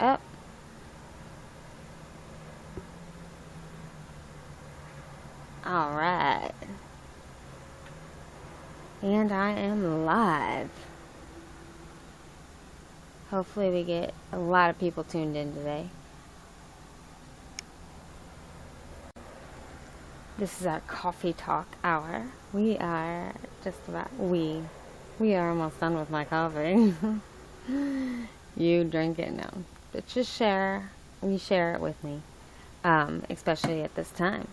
up. Alright. And I am live. Hopefully we get a lot of people tuned in today. This is our coffee talk hour. We are almost done with my coffee. You drink it now. But just share it with me. Especially at this time.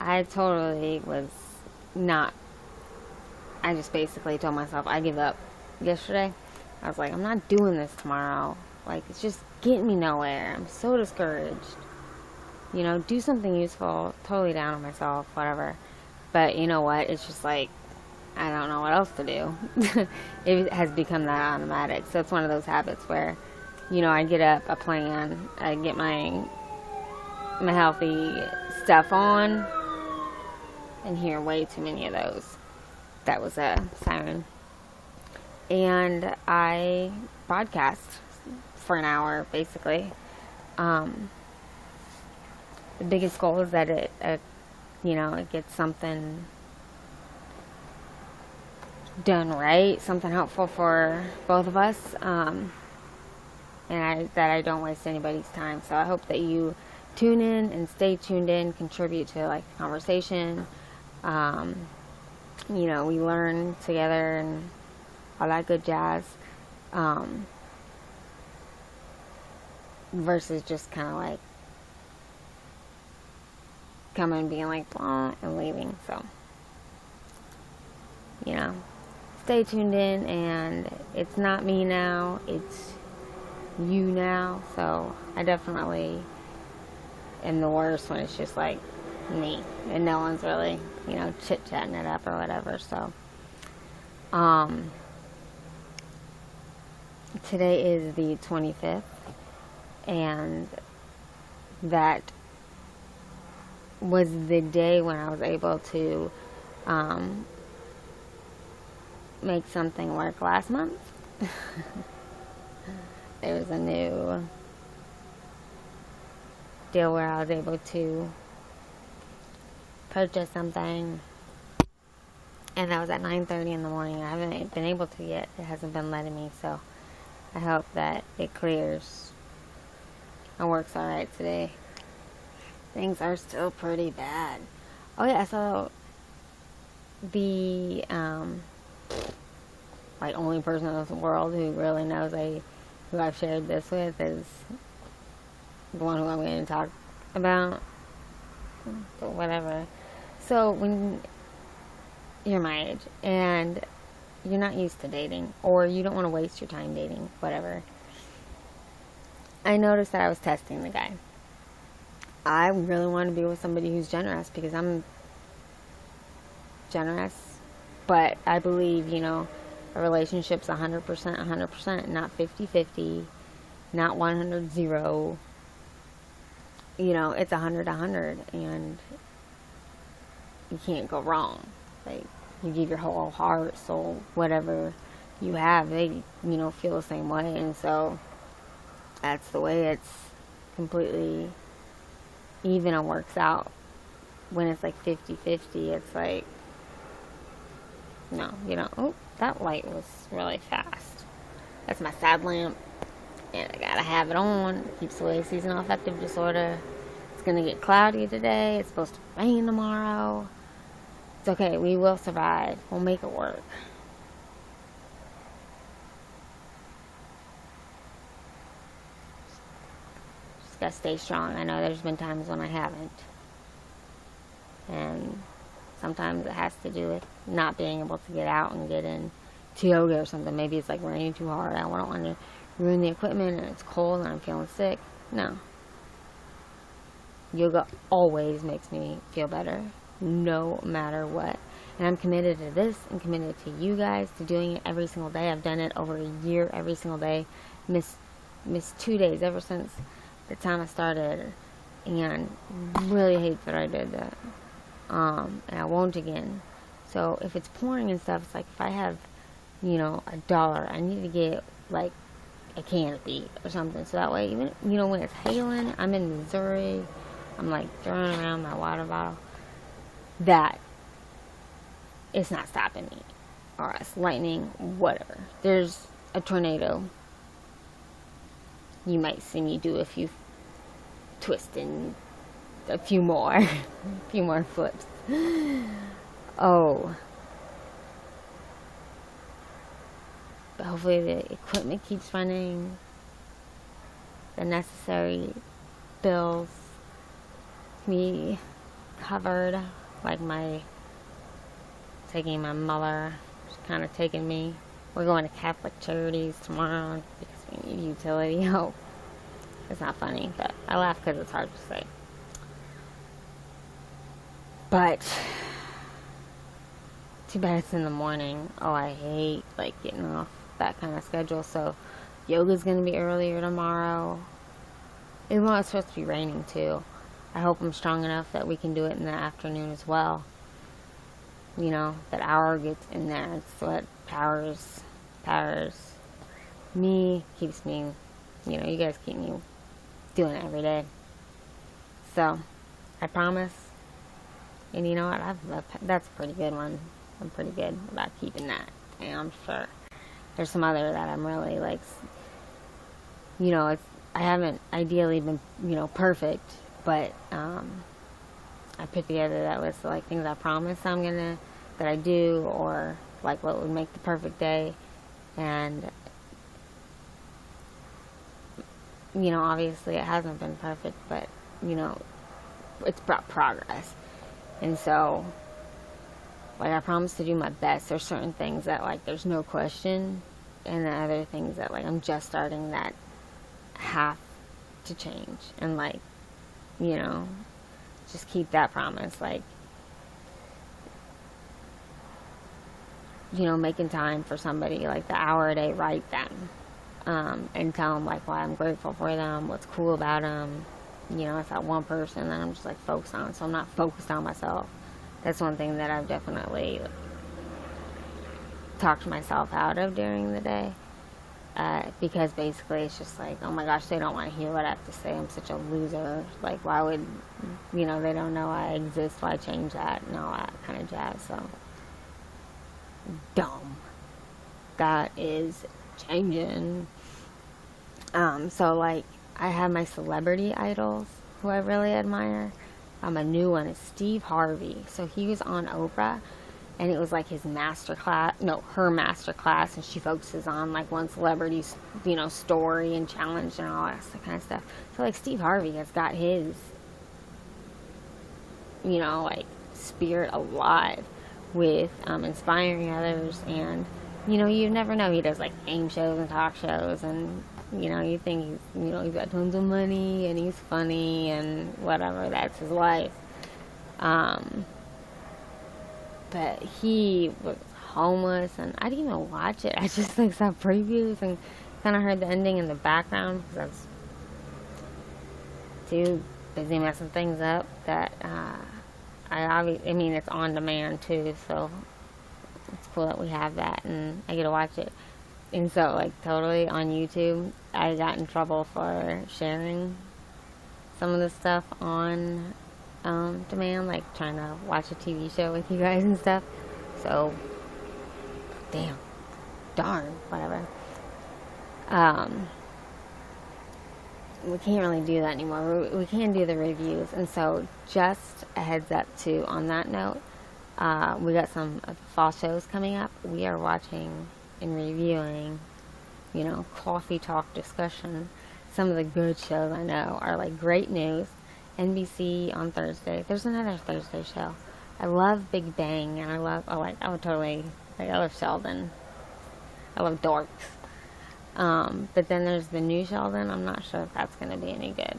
I totally was not, I just basically told myself I give up yesterday. I was like, I'm not doing this tomorrow. Like, it's just getting me nowhere. I'm so discouraged. You know, do something useful. Totally down on myself, whatever. But you know what? It's just like, I don't know what else to do. It has become that automatic. So it's one of those habits where, you know, I get up, I plan, I get my healthy stuff on, and hear way too many of those. That was a siren. And I broadcast for an hour, basically. The biggest goal is that it gets something done right, something helpful for both of us, and that I don't waste anybody's time. So I hope that you tune in and stay tuned in, contribute to like the conversation. You know, we learn together and all that good jazz, versus just kind of like coming and being like blah and leaving. So, you know, stay tuned in, and it's not me now, it's you now. So I definitely am the worst when it's just like me and no one's really, you know, chit-chatting it up or whatever. So today is the 25th, and that was the day when I was able to make something work last month. There was a new deal where I was able to purchase something, and that was at 9:30 in the morning. I haven't been able to yet. It hasn't been letting me, so I hope that it clears and works alright today. Things are still pretty bad. Oh yeah, so the like only person in the world who really knows who I've shared this with is the one who I'm going to talk about. But whatever. So when you're my age and you're not used to dating, or you don't want to waste your time dating, whatever, I noticed that I was testing the guy. I really want to be with somebody who's generous because I'm generous, but I believe, you know, a relationship's 100%, not 50-50, not 100-0. You know, it's 100-100, and you can't go wrong. Like, you give your whole heart, soul, whatever you have, they, you know, feel the same way. And so that's the way it's completely even and works out. When it's like 50-50, it's like, no, you know, oh, that light was really fast. That's my side lamp, and I gotta have it on. It keeps away seasonal affective disorder. It's gonna get cloudy today. It's supposed to rain tomorrow. It's okay. We will survive. We'll make it work. Just gotta stay strong. I know there's been times when I haven't. And sometimes it has to do with not being able to get out and get in to yoga or something. Maybe it's like raining too hard. I don't want to ruin the equipment, and it's cold and I'm feeling sick. No. Yoga always makes me feel better, no matter what. And I'm committed to this and committed to you guys, to doing it every single day. I've done it over a year every single day. Missed 2 days ever since the time I started, and really hate that I did that. And I won't again. So if it's pouring and stuff, it's like if I have, you know, $1, I need to get like a canopy or something. So that way, even, when it's hailing, I'm in Missouri, I'm like throwing around my water bottle, that it's not stopping me. Or it's lightning, whatever. There's a tornado. You might see me do a few twists and a few more, a few more flips. Oh. But hopefully the equipment keeps running. The necessary bills be covered. Like taking my mother, she's kind of taking me. We're going to Catholic Charities tomorrow because we need utility help. It's not funny, but I laugh because it's hard to say. But too bad it's in the morning. Oh, I hate getting off that kind of schedule. So yoga's gonna be earlier tomorrow. Even though it's supposed to be raining too. I hope I'm strong enough that we can do it in the afternoon as well. That hour gets in there. It's what powers me, keeps me, you guys keep me doing it every day. So, I promise. And you know what? That's a pretty good one. I'm pretty good about keeping that. And I'm sure there's some other that I'm really I haven't ideally been, perfect, but I put together that list of things I promise that I do, or what would make the perfect day. And obviously it hasn't been perfect, but it's brought progress. And so I promise to do my best. There's certain things that there's no question, and then other things that I'm just starting that have to change. And just keep that promise. Making time for somebody, the hour a day, write them. And tell them why I'm grateful for them, what's cool about them. If that one person that I'm just focused on, so I'm not focused on myself. That's one thing that I've definitely talked myself out of during the day, because basically it's just oh my gosh, they don't want to hear what I have to say. I'm such a loser. Why would they don't know I exist? Why change that and all that kind of jazz? So dumb. That is changing. So I have my celebrity idols who I really admire. A new one is Steve Harvey. So he was on Oprah, and it was his master class, her master class, and she focuses on one celebrity's, story and challenge and all that kind of stuff. So Steve Harvey has got his, spirit alive with inspiring others, and you never know. He does game shows and talk shows, and you think he's got tons of money and he's funny and whatever. That's his life. But he was homeless, and I didn't even watch it. I just saw previews and kind of heard the ending in the background because I was too busy messing things up. That it's on demand too, so it's cool that we have that, and I get to watch it. And so, totally on YouTube, I got in trouble for sharing some of the stuff on demand, trying to watch a TV show with you guys and stuff. So, darn, whatever. We can't really do that anymore. We can do the reviews. And so, just a heads up, too, on that note, we got some fall shows coming up. We are watching and reviewing, coffee talk discussion. Some of the good shows I know are Great News, NBC on Thursday. There's another Thursday show. I love Big Bang, and I love Sheldon. I love Dorks. But then there's the new Sheldon. I'm not sure if that's going to be any good.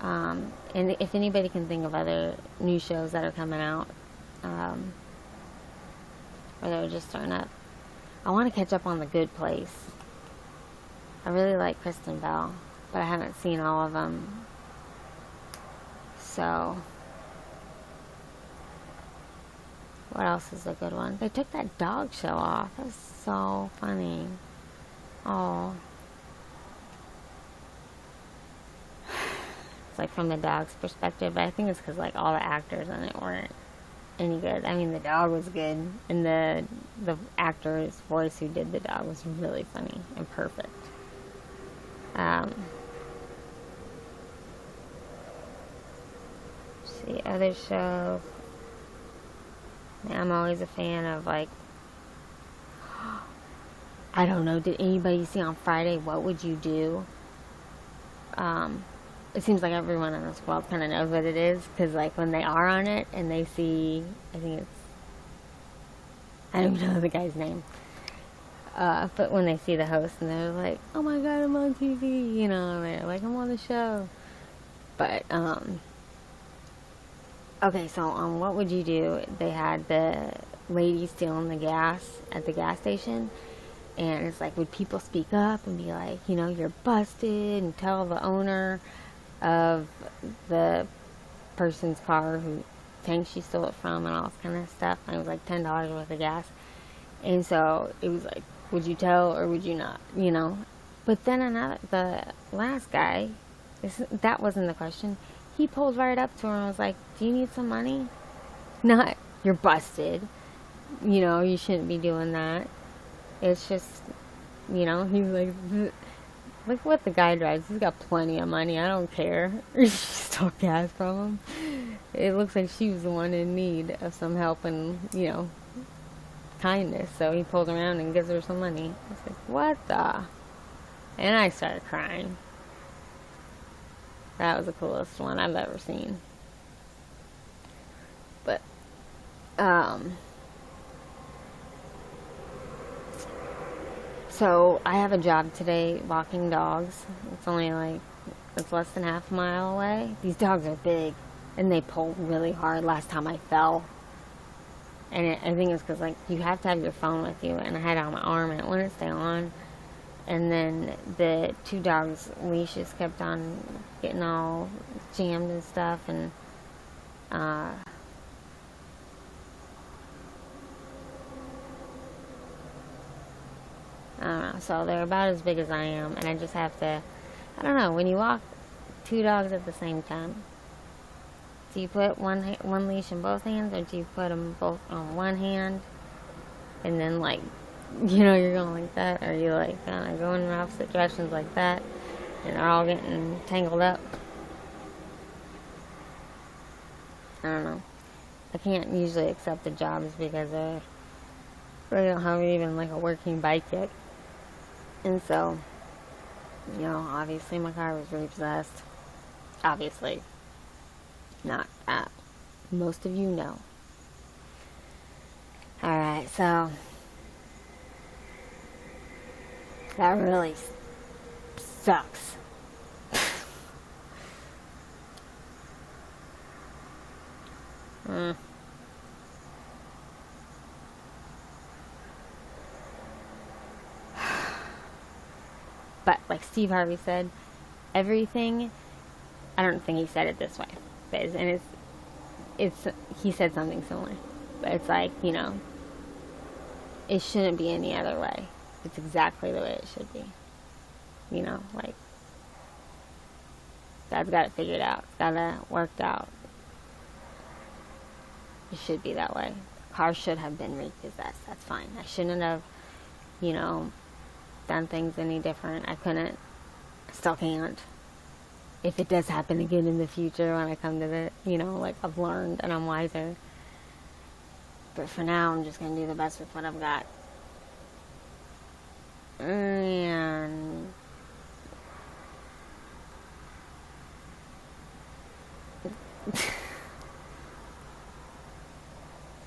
And if anybody can think of other new shows that are coming out, or that are just starting up, I want to catch up on The Good Place. I really like Kristen Bell, but I haven't seen all of them. So, what else is a good one? They took that dog show off. That was so funny. Oh, like from the dog's perspective, but I think it's because like all the actors in it weren't any good. I mean, the dog was good, and the actor's voice who did the dog was really funny and perfect. See, other shows. I'm always a fan of like, I don't know, did anybody see on Friday What Would You Do? It seems like everyone in this world kind of knows what it is, because like when they are on it and they see, I think it's, I don't know the guy's name, but when they see the host and they're like, oh my god, I'm on TV, you know, they're like, I'm on the show. But okay, so on What Would You Do, they had the lady stealing the gas at the gas station, and it's like, would people speak up and be like, you know, you're busted, and tell the owner of the person's car who tank she stole it from and all this kind of stuff, and it was like $10 worth of gas. And so it was like, would you tell or would you not, you know? But then the last guy, that wasn't the question. He pulled right up to her and was like, do you need some money? Not, you're busted. You know, you shouldn't be doing that. It's just, you know, he's like, look what the guy drives. He's got plenty of money. I don't care. She stole gas from him. It looks like she was the one in need of some help and, you know, kindness. So he pulls around and gives her some money. I was like, what the? And I started crying. That was the coolest one I've ever seen. But, so I have a job today walking dogs. It's only like, it's less than half a mile away. These dogs are big and they pull really hard. Last time I fell. And I think it's because like you have to have your phone with you, and I had it on my arm and it wouldn't stay on. And then the two dogs' leashes kept on getting all jammed and stuff, and I don't know. So they're about as big as I am, and I just have to, I don't know, when you walk two dogs at the same time, do you put one leash in both hands, or do you put them both on one hand, and then like, you know, you're going like that, or you like kind of going in opposite directions like that, and they're all getting tangled up? I don't know. I can't usually accept the jobs because I really don't have even like a working bike yet. And so, you know, obviously my car was repossessed. Obviously. Not that. Most of you know. Alright, so that really sucks. But like Steve Harvey said, everything, I don't think he said it this way, but it's he said something similar, but it's like, you know, it shouldn't be any other way. It's exactly the way it should be. You know, like, God's got it figured out. It's got it worked out. It should be that way. The car should have been repossessed. That's fine. I shouldn't have, you know, done things any different. I couldn't. I still can't. If it does happen again in the future when I come to the, you know, like, I've learned and I'm wiser. But for now, I'm just going to do the best with what I've got. And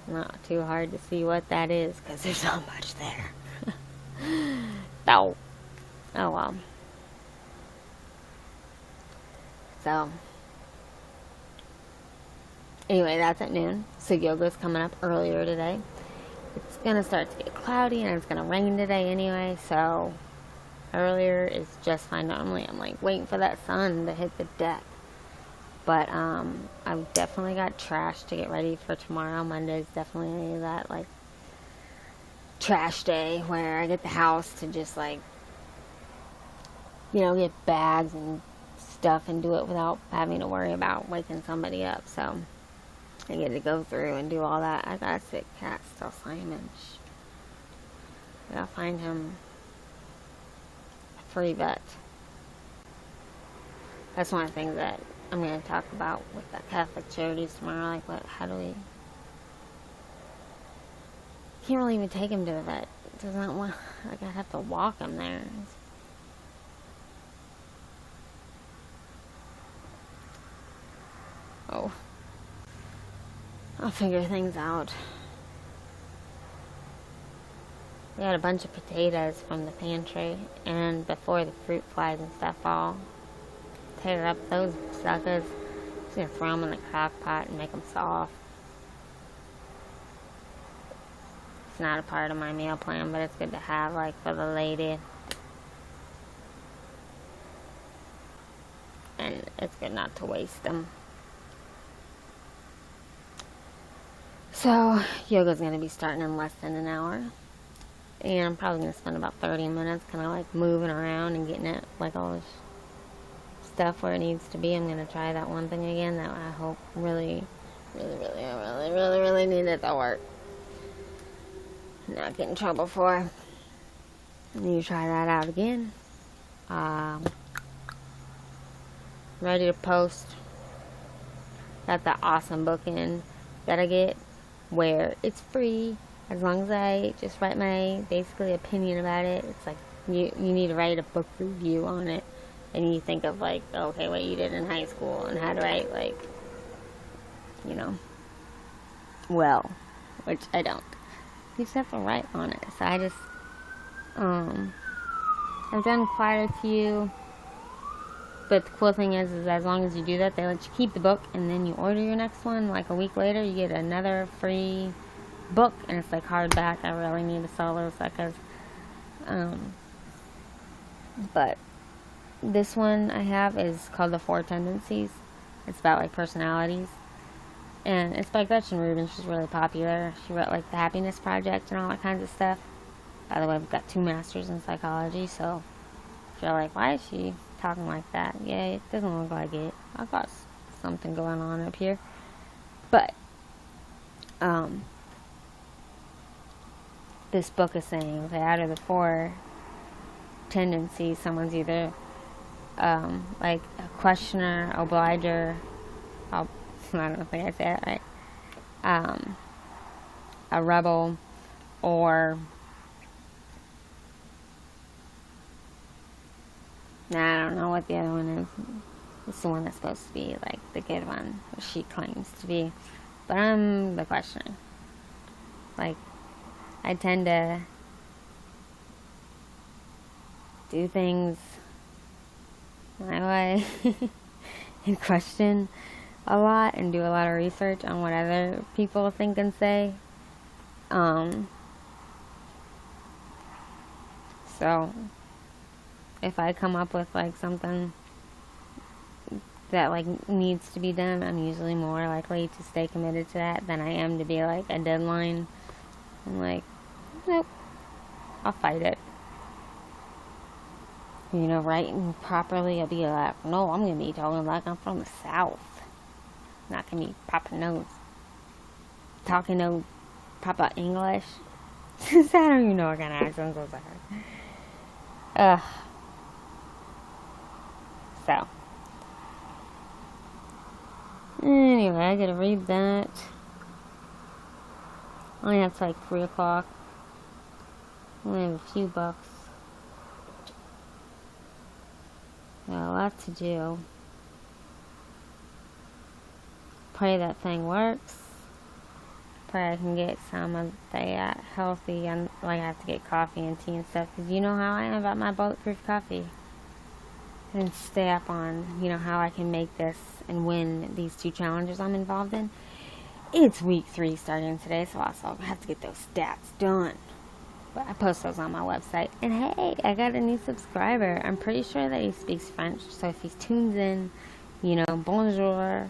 not too hard to see what that is, because there's not much there. Oh well. So anyway, that's at noon. So yoga's coming up earlier today. It's gonna start to get cloudy and it's gonna rain today anyway, so earlier is just fine. Normally I'm like waiting for that sun to hit the deck. But I've definitely got trash to get ready for tomorrow. Monday's definitely that like trash day where I get the house to just like, you know, get bags and stuff and do it without having to worry about waking somebody up. So I get to go through and do all that. I got a sick cat still, Simon. I gotta find him a free vet. That's one of the things that I'm going to talk about with the Catholic Charities tomorrow. Like, how do we... Can't really even take him to the vet. Does not want... Like, I have to walk him there. Oh. I'll figure things out. We had a bunch of potatoes from the pantry, and before the fruit flies and stuff all tear up those suckers, I'm just gonna throw them in the crock pot and make them soft. It's not a part of my meal plan, but it's good to have, like, for the lady. And it's good not to waste them. So, yoga's gonna be starting in less than an hour. And I'm probably going to spend about 30 minutes kind of like moving around and getting it, like, all this stuff where it needs to be. I'm going to try that one thing again that I hope really needed to work. Not get in trouble for. And you try that out again. Ready to post. Got that awesome book in that I get where it's free. As long as I just write my, basically, opinion about it. It's like, you need to write a book review on it. And you think of, like, okay, what you did in high school and how to write, like, you know, well, which I don't. You just have to write on it. So I just, I've done quite a few. But the cool thing is as long as you do that, they let you keep the book, and then you order your next one. Like a week later, you get another free book, and it's like hardback. I really need to sell those suckers. But this one I have is called The Four Tendencies. It's about, like, personalities, and it's by Gretchen Rubin. She's really popular. She wrote, like, The Happiness Project and all that kinds of stuff. By the way, I've got 2 masters in psychology, so if you're like, why is she talking like that? Yeah, it doesn't look like it. I've got something going on up here. But this book is saying, okay, out of the 4 tendencies, someone's either like a questioner, obliger, I don't think I said it right, a rebel, or I don't know what the other one is. It's the one that's supposed to be, like, the good one, what she claims to be. But I'm the questioner. Like, I tend to do things my way and question a lot and do a lot of research on what other people think and say. So if I come up with, like, something that, like, needs to be done, I'm usually more likely to stay committed to that than I am to be, like, a deadline. I'm like, nope, I'll fight it. You know, writing properly, I'll be like, no, I'm going to be talking like I'm from the South. Not going to be proper nose. Talking no proper English. I don't even know what kind of accents those are. So. Anyway, I gotta read that. Only have to, like, 3 o'clock. Only have a few bucks. Got a lot to do. Pray that thing works. Pray I can get some of the healthy, and, like, I have to get coffee and tea and stuff, because you know how I am about my bulletproof coffee. And stay up on, you know, how I can make this and win these 2 challenges I'm involved in. It's week 3 starting today, so also I have to get those stats done. But I post those on my website. And hey, I got a new subscriber. I'm pretty sure that he speaks French, so if he tunes in, you know, bonjour,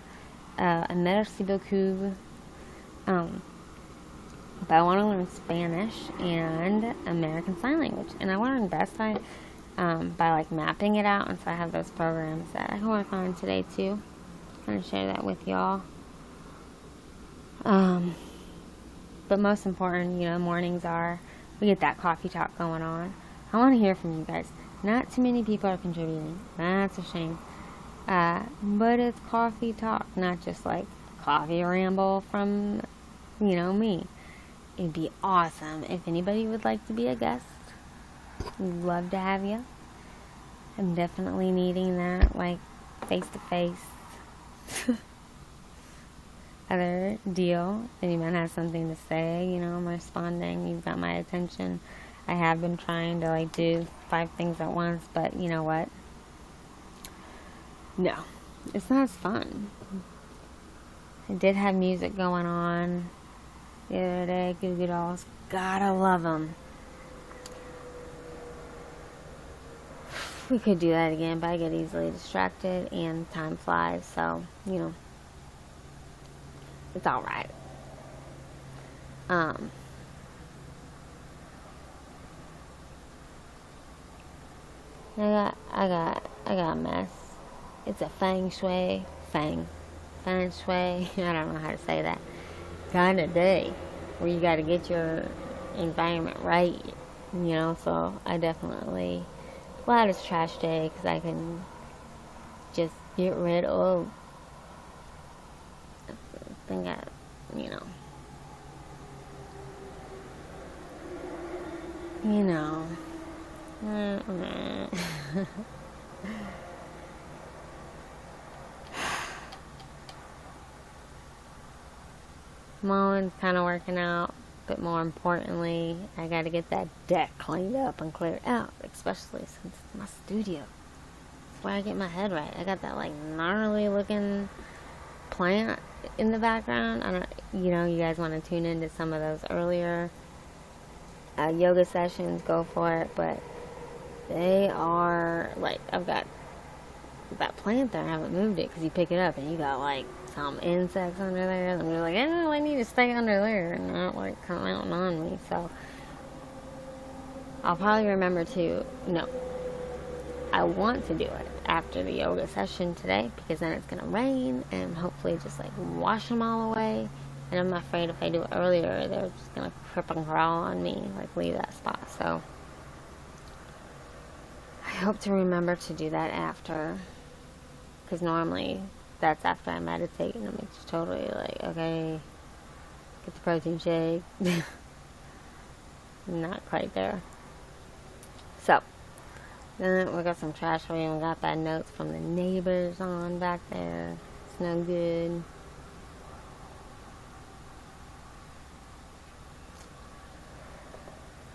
merci beaucoup. But I want to learn Spanish and American Sign Language. And I learned best by by like mapping it out. And so I have those programs that I can work on today too. Kind of share that with y'all. But most important, mornings are, we get that coffee talk going on. I want to hear from you guys. Not too many people are contributing. That's a shame. But it's coffee talk, not just like coffee ramble from, me. It'd be awesome if anybody would like to be a guest. We'd love to have you. I'm definitely needing that, like, face-to-face other deal. Anyone has something to say, I'm responding. You've got my attention. I have been trying to, like, do 5 things at once, but you know what? No. It's not as fun. I did have music going on the other day. Goo Goo Dolls. Gotta love them. We could do that again, but I get easily distracted and time flies, so, it's alright. I got a mess. It's a feng shui, I don't know how to say that, kind of day where you got to get your environment right, so I definitely, glad it's trash day because I can just get rid of thing that, Mowing's kind of working out, but more importantly, I got to get that deck cleaned up and cleared out, especially since it's my studio. That's where I get my head right. I got that like gnarly looking plant in the background. I don't, you guys want to tune into some of those earlier yoga sessions, go for it. But they are like, I've got that plant there. I haven't moved it because you pick it up and you got like some insects under there. And you're like, I need to stay under there and not like come out on me. So I'll probably remember to, I want to do it after the yoga session today because then it's going to rain and hopefully just like wash them all away. And I'm afraid if I do it earlier, they're just going to crip and crawl on me, like leave that spot. So I hope to remember to do that after, because normally that's after I meditate and I'm just totally like, okay, get the protein shake. Not quite there. So then we got some trash. We even got bad notes from the neighbors on back there. It's no good.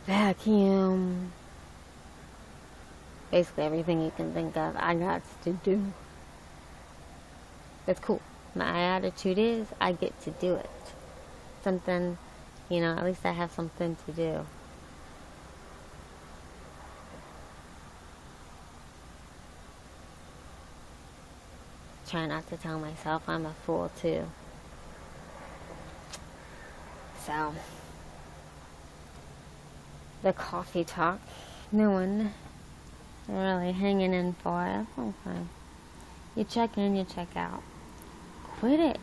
Vacuum. Basically everything you can think of, I got to do. It's cool. My attitude is, I get to do it. Something, at least I have something to do. Try not to tell myself I'm a fool too. So, the coffee talk, no one really hanging in for it. That's fine. You check in, you check out. Quit it.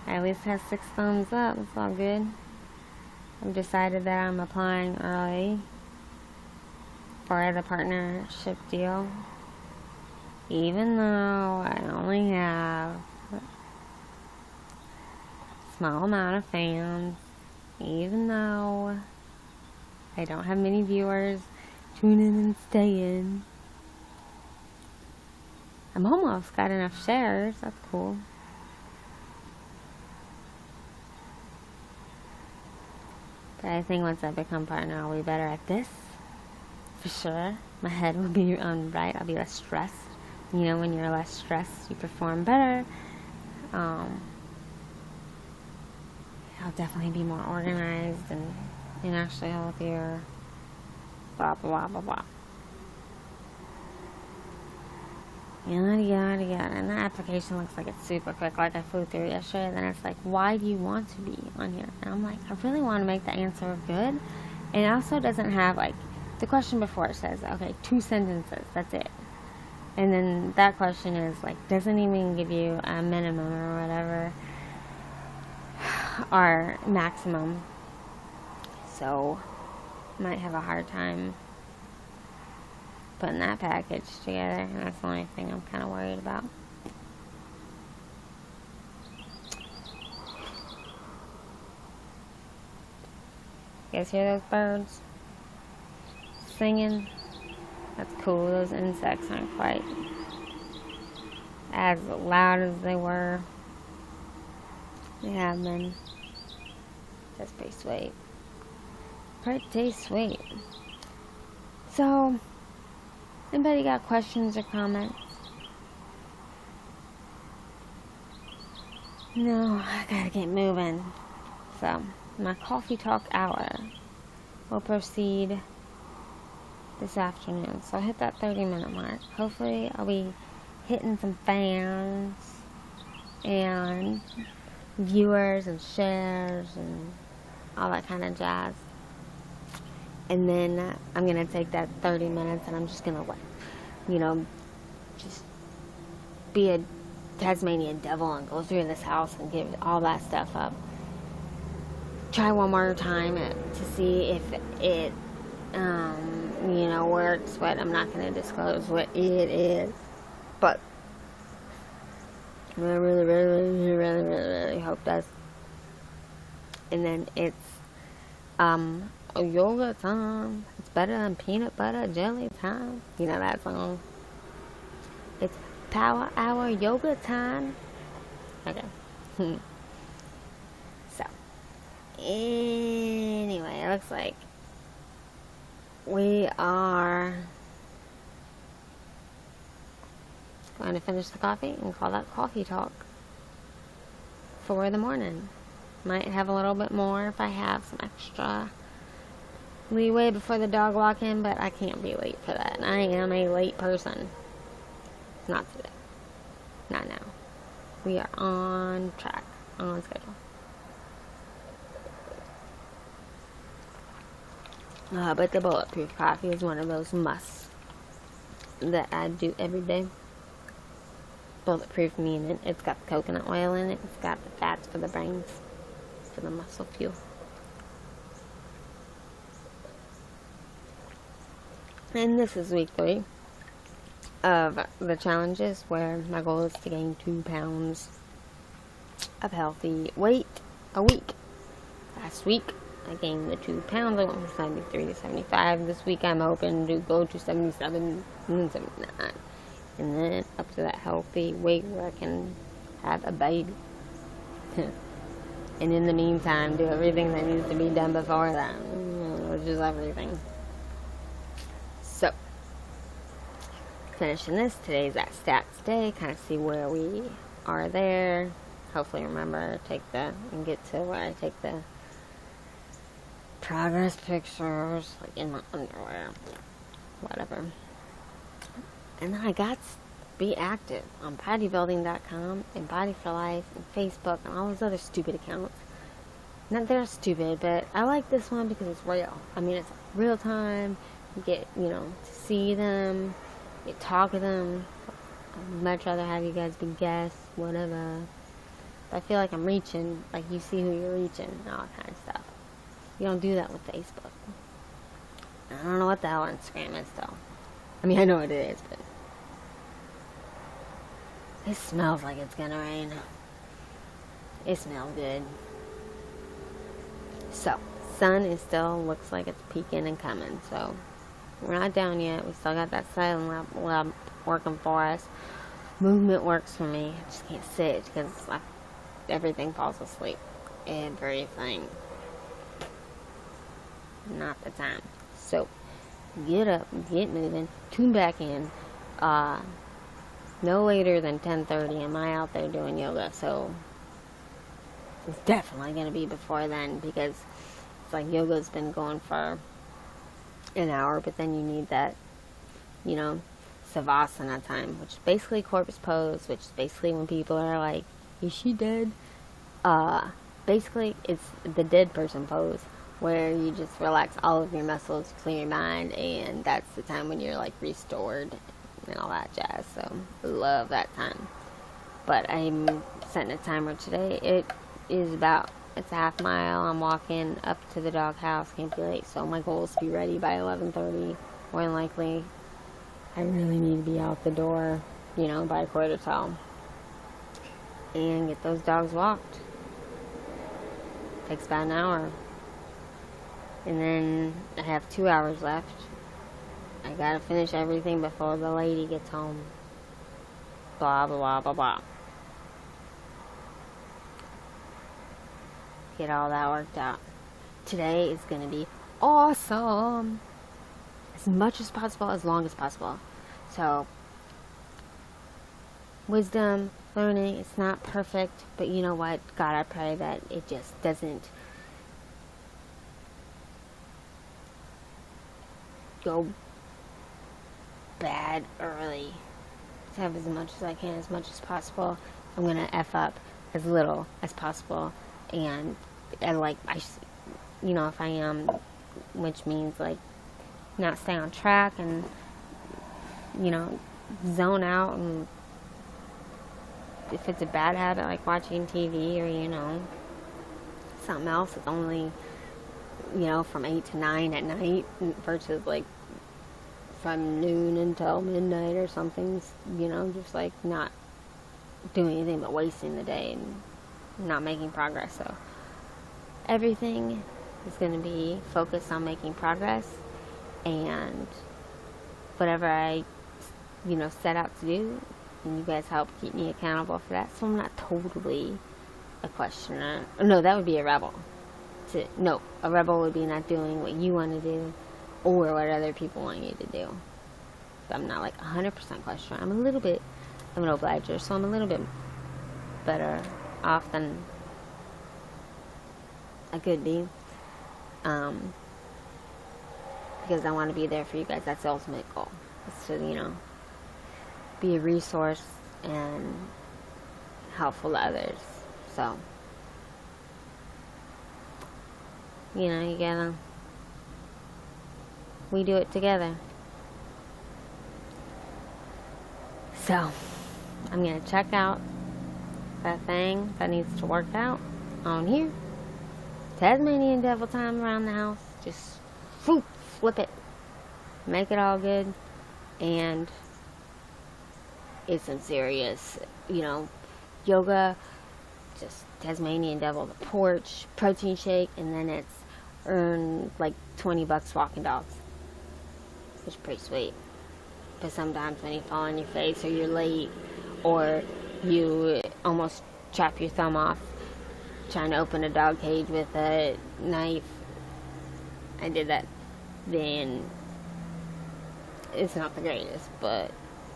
I at least has 6 thumbs up. It's all good. I've decided that I'm applying early for the partnership deal. Even though I only have a small amount of fans. Even though I don't have many viewers tune in and stay in. I'm almost got enough shares. That's cool. But I think once I become partner, I'll be better at this. For sure. My head will be on right. I'll be less stressed. When you're less stressed, you perform better. I'll definitely be more organized and actually healthier. Blah, blah, blah, blah. Yada, yada, yada. And the application looks like it's super quick, like I flew through yesterday. And then it's like, why do you want to be on here? And I'm like, I really want to make the answer good. And it also doesn't have, like, the question before it says, okay, 2 sentences, that's it. And then that question is, like, doesn't even give you a minimum or whatever, or maximum. So, might have a hard time putting that package together. And that's the only thing I'm kind of worried about. You guys hear those birds singing? That's cool. Those insects aren't quite as loud as they were. They have been. That's pretty sweet. Pretty sweet. So, anybody got questions or comments? No, I gotta get moving. So, my coffee talk hour will proceed this afternoon. So, I'll hit that 30-minute mark. Hopefully, I'll be hitting some fans and viewers and shares and all that kind of jazz. And then I'm going to take that 30 minutes and I'm just going to, like, you know, just be a Tasmanian devil and go through this house and give all that stuff up. Try one more time to see if it, you know, works, but I'm not going to disclose what it is. But I really hope does. And then it's yoga time. It's better than peanut butter jelly time. You know that song? It's power hour yoga time. Okay. So anyway, it looks like we are going to finish the coffee and call that coffee talk for the morning. Might have a little bit more if I have some extra leeway before the dog walk in, but I can't be late for that. I am a late person. Not today. Not now. We are on track, on schedule. But the bulletproof coffee is one of those musts that I do every day. Bulletproof meaning it's got the coconut oil in it. It's got the fats for the brains, for the muscle fuel. And this is week 3 of the challenges, where my goal is to gain 2 pounds of healthy weight a week. Last week I gained the 2 pounds. I went from 73 to 75. This week I'm hoping to go to 77 and then 79. And then up to that healthy weight where I can have a baby. And in the meantime, do everything that needs to be done before that. Which is everything. So, finishing this. Today's that stats day. Kind of see where we are there. Hopefully remember and get to where I take the progress pictures, like in my underwear. Whatever. And then I got to be active on bodybuilding.com and Body for Life and Facebook and all those other stupid accounts. Not they're stupid, but I like this one because it's real. I mean, it's real time. You get, to see them, you talk with them. I'd much rather have you guys be guests, whatever. But I feel like I'm reaching, like you see who you're reaching and all that kind of stuff. You don't do that with Facebook. I don't know what the hell Instagram is, though. I mean, I know what it is, but it smells like it's gonna rain. It smells good. So, sun is still looks like it's peeking and coming. So, we're not down yet. We still got that silent lab working for us. Movement works for me. I just can't sit because everything falls asleep. Everything. Not the time. So, get up, get moving, tune back in. No later than 10:30 am I out there doing yoga, so it's definitely going to be before then, because it's like yoga's been going for an hour, but then you need that, savasana time, which is basically corpse pose, which is basically when people are like, is she dead? Basically, it's the dead person pose, where you just relax all of your muscles, clear your mind, and that's the time when you're like restored and all that jazz. So love that time. But I'm setting a timer today. It's a half mile. I'm walking up to the doghouse. Can't be late. So my goal is to be ready by 11:30. More than likely, I really need to be out the door, by 11:45, and get those dogs walked. Takes about an hour. And then I have 2 hours left. I gotta finish everything before the lady gets home. Blah, blah, blah, blah, blah. Get all that worked out. Today is gonna be awesome. As much as possible, as long as possible. So, wisdom, learning, it's not perfect, but you know what? God, I pray that it just doesn't go bad early. To have as much as I can, as much as possible. I'm going to F up as little as possible. And if I am, which means like not stay on track and, zone out, and if it's a bad habit like watching TV or, something else, it's only, from 8 to 9 at night versus like from noon until midnight or something, just like not doing anything but wasting the day and not making progress. So everything is going to be focused on making progress, and whatever I, set out to do, and you guys help keep me accountable for that. So I'm not totally a questioner. No, that would be a rebel. A rebel would be not doing what you want to do or what other people want you to do. But I'm not like 100% questioner. I'm a little bit of an obliger, so I'm a little bit better off than I could be. Because I want to be there for you guys. That's the ultimate goal. It's to, be a resource and helpful to others. So, we do it together. So, I'm going to check out that thing that needs to work out on here. Tasmanian devil time around the house. Just flip it. Make it all good. And it's some serious, yoga, just Tasmanian devil, the porch, protein shake, and then it's earn like $20 walking dogs. Which is pretty sweet. But sometimes when you fall on your face, or you're late, or you almost chop your thumb off trying to open a dog cage with a knife, I did that then. It's not the greatest,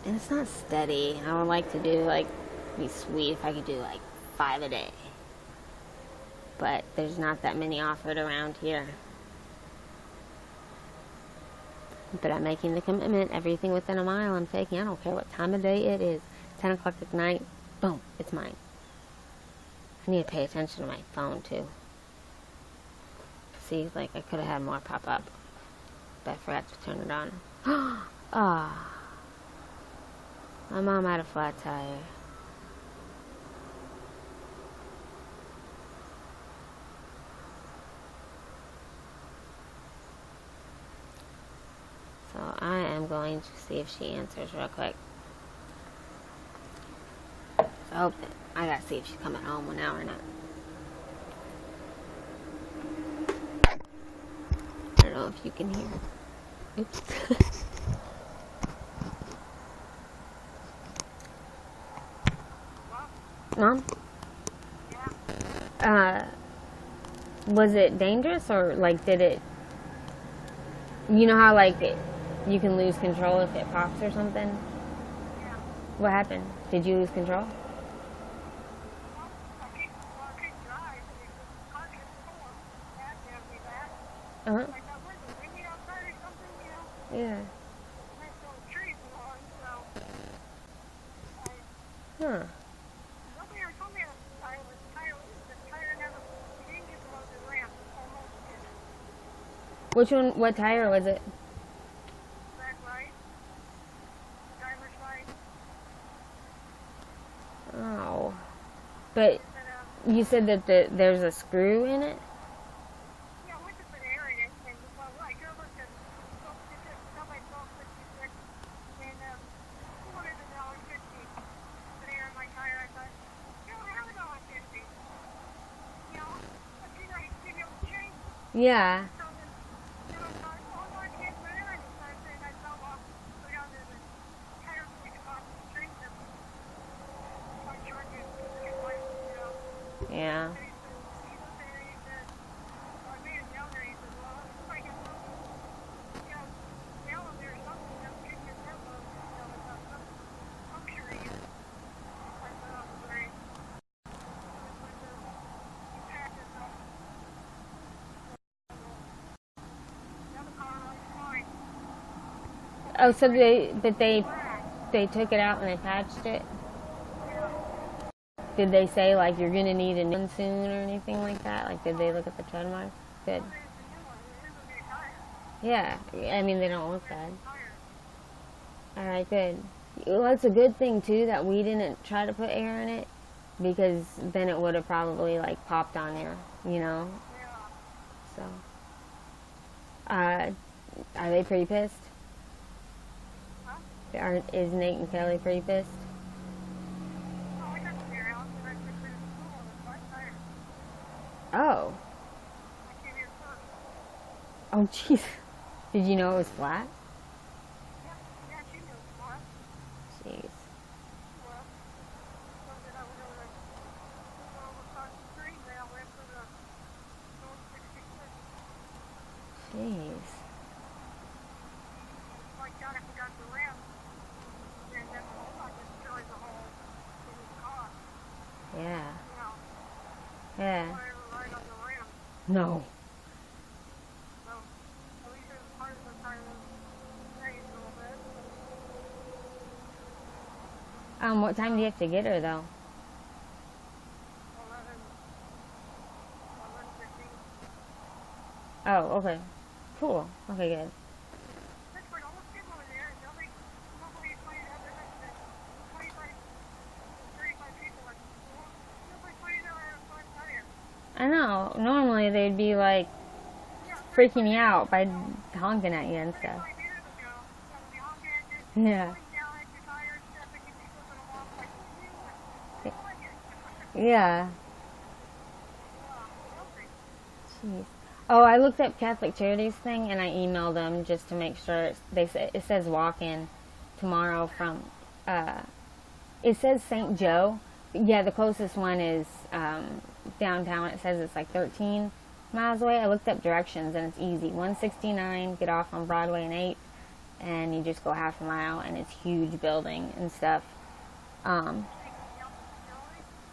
and it's not steady. I would like to do, be sweet if I could do 5 a day. But there's not that many offered around here. But I'm making the commitment. Everything within a mile I'm taking. I don't care what time of day it is. 10 o'clock at night, boom, it's mine. I need to pay attention to my phone, too. See, I could have had more pop up. But I forgot to turn it on. My mom had a flat tire. So I am going to see if she answers real quick. So I hope that I gotta see if she's coming home now or not. I don't know if you can hear. Oops. Mom? Was it dangerous, or did it, how you can lose control if it pops or something? Yeah. What happened? Did you lose control? Uh-huh. Yeah. Huh. Nobody told me I was tired. The tire never, we didn't get the road to ramp. Almost did. Which one? What tire was it? Back right, driver's right. Oh, but Is it, you said that there's a screw in it. yeah, I went to put air in it, and well, I drove up to somebody 1256, and $200.50 put air in my tire. I thought, you know, how did I 50? You know, but you know, you give you a change. Yeah. So then I thought, oh no, I can't put air in it. So I fell off, go down to the tire place across the street, and my truck is get my, you know. Yeah. And he looked at it and he said, well, I made him yell there. He said, well, it looks like it's something, you know, nail in there or something that's getting your turbo, you know, it's some puncturing it. I said, oh, great. So I put the patches up. The other car was fine. Oh, so but Black. they took it out and attached it. Yeah. Did they say like you're gonna need a new one soon or anything like that? Like, did they look at the tread marks? Good. Well, there's the new one. It is a new tire. Yeah. I mean, they don't look There's bad. the tire. All right, good. Well, it's a good thing too that we didn't try to put air in it, because then it would have probably like popped on there, you know. Yeah. So, are they pretty pissed? Huh? Is Nate and Kelly pretty pissed? Oh, I got the air out, but I put it in the pool on the flat tire. Oh. I came here first. Oh, jeez. Did you know it was flat? Yeah, yeah, she knew it was. Jeez. She was. So then I went over across the street, and I went to the North 66. Jeez. Like that, I forgot the rim, and then I just destroyed the whole in his car. Yeah. You know, Yeah. right on the rim. No. So at least it was part of the tire that was raised a little bit. What time do you have to get her though? 11, 11:15. Oh, okay. Cool. Okay, good. That's what almost getting over there. Nobody pointed out that 25, 35 people at the school. Nobody pointed out our flat tire. I know. Normally they'd be like Yeah, freaking you out by honking at you and stuff. 35 years ago. So we all had this Yeah. pointing down at your tire and stuff, and you people would have walked like, what are you doing? What are you doing? Yeah. Guilty. Jeez. Oh, I looked up Catholic Charities thing and I emailed them just to make sure. They say it says walk-in tomorrow from. It says St. Joe. Yeah, the closest one is downtown. It says it's like 13 miles away. I looked up directions and it's easy. 169. Get off on Broadway and 8th, and you just go half a mile, and it's huge building and stuff.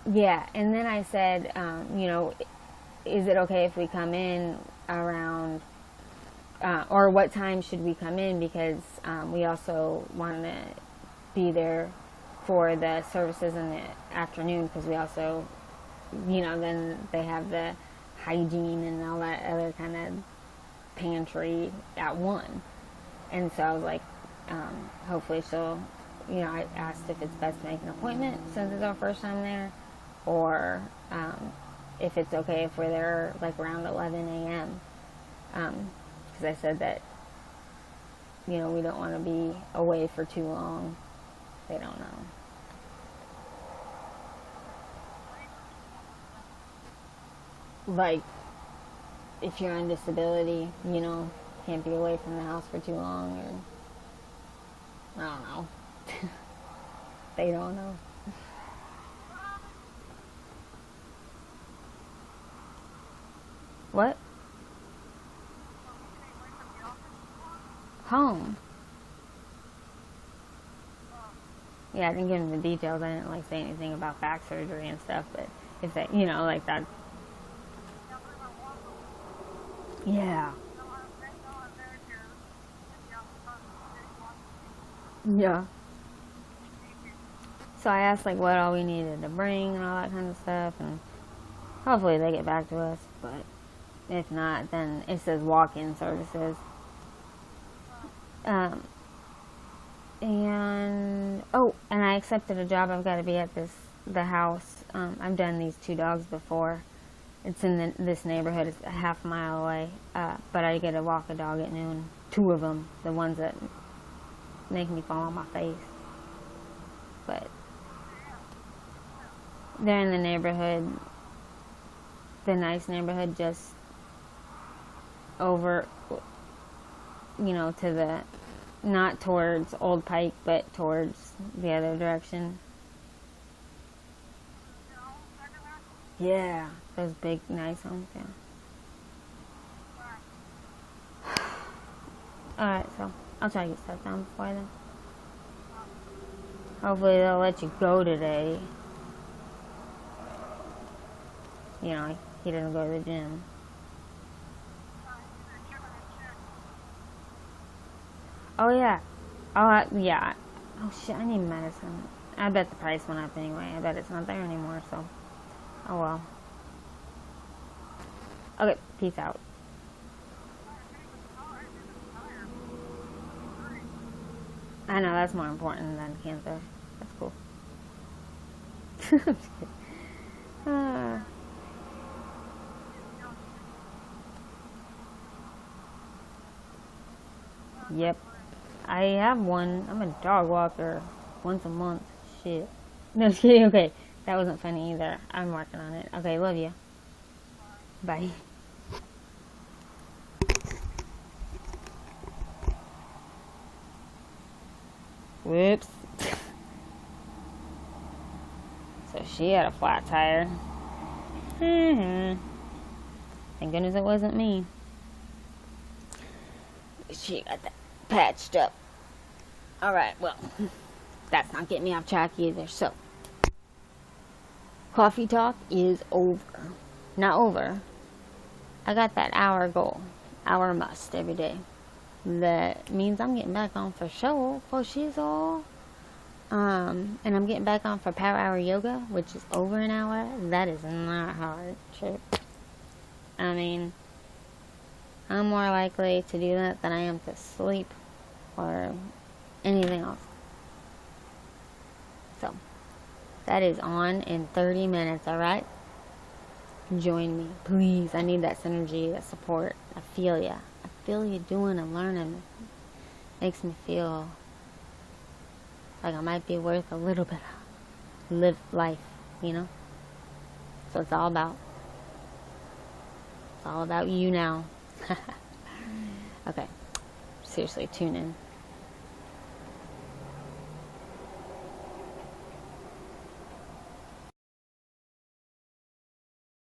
Yeah, and then I said, you know, is it okay if we come in around, or what time should we come in? Because we also want to be there for the services in the afternoon, because we also, you know, then they have the hygiene and all that other kind of pantry at 1. And so I was like, hopefully she'll, you know, I asked if it's best to make an appointment since it's our first time there, or if it's okay if we're there like around 11 a.m. Because I said that, you know, we don't want to be away for too long. They don't know. Like, if you're on disability, you know, can't be away from the house for too long, or I don't know. They don't know. What? Home. Yeah, I didn't give them the details. I didn't like say anything about back surgery and stuff, but if they, you know, like that. Yeah. Yeah. So I asked like what all we needed to bring and all that kind of stuff, and hopefully they get back to us. But If not, then it says walk-in services. Um, and I accepted a job. I've got to be at the house. I've done these 2 dogs before. It's in this neighborhood. It's a half mile away. But I get to walk a dog at noon. 2 of them, the ones that make me fall on my face. But they're in the neighborhood, the nice neighborhood, just over, to the, not towards Old Pike, but towards the other direction. Yeah, those big, nice homes, yeah. Alright, so I'll try to get stuff done before then. Hopefully they'll let you go today. He doesn't go to the gym. Oh yeah. Yeah. Oh shit, I need medicine. I bet the price went up anyway. I bet it's not there anymore, so. Oh well. Okay, peace out. I know, that's more important than cancer. That's cool. I'm just kidding. Yep. I have one. I'm a dog walker once a month. Shit. No, just kidding. Okay. That wasn't funny either. I'm working on it. Okay, love you. Bye. Whoops. So she had a flat tire. Thank goodness it wasn't me. She got that patched up. Alright, well, that's not getting me off track either. So, coffee talk is over. Not over. I got that hour goal. Hour must every day. That means I'm getting back on for show for shizzle. And I'm getting back on for power hour yoga, which is over an hour. That is not hard. True. I mean, I'm more likely to do that than I am to sleep or anything else. So, that is on in 30 minutes, alright? Join me, please. I need that synergy, that support. I feel ya. I feel you doing and learning. Makes me feel like I might be worth a little bit of live life, So it's all about you now. Okay. Seriously, tune in.